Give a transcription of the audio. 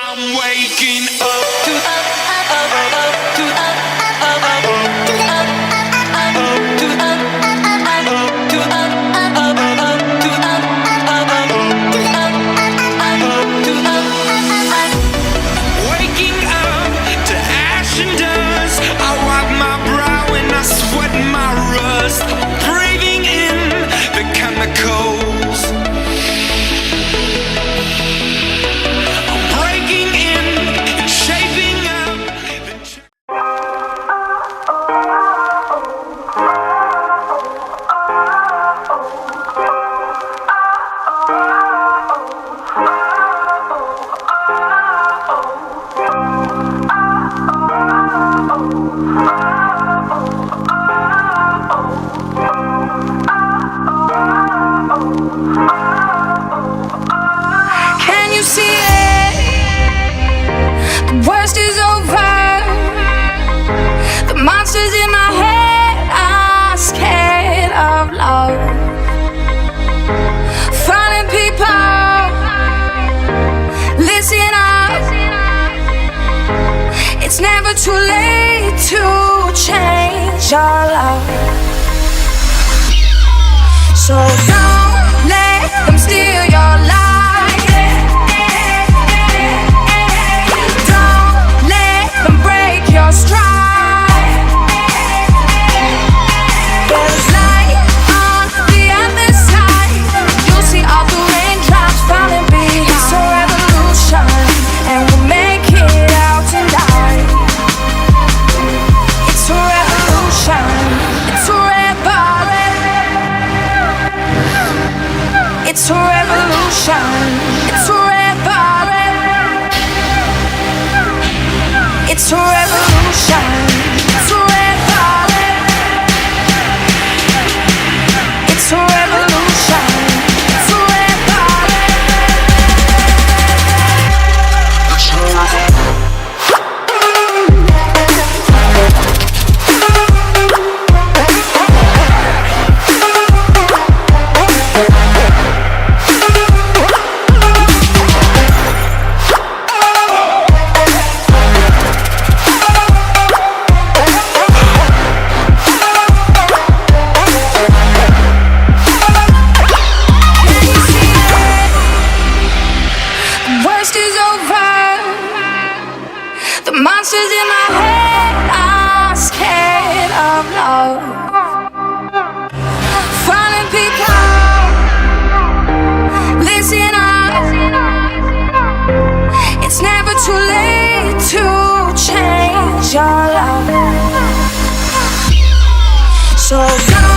I'm waking up to waking up to ash and dust. I wipe my brow and I sweat my rust. Breathing in the chemicals. I'm breaking in and shaping up. Can you see it? The worst is over. The monsters in my head are scared of love. Falling people, listen up. It's never too late to change your love. So don't let them steal your life. Don't let them break your stride. There's light on the other side. You'll see all the raindrops falling behind. It's a revolution, and we'll make it out tonight. It's a revolution. It's a It's a revolution. It's a revolution. It's a revolution. It's a revolution. It's a revolution. It's a The monsters in my head are scared of love. Falling people, listen up. It's never too late to change your love. So don't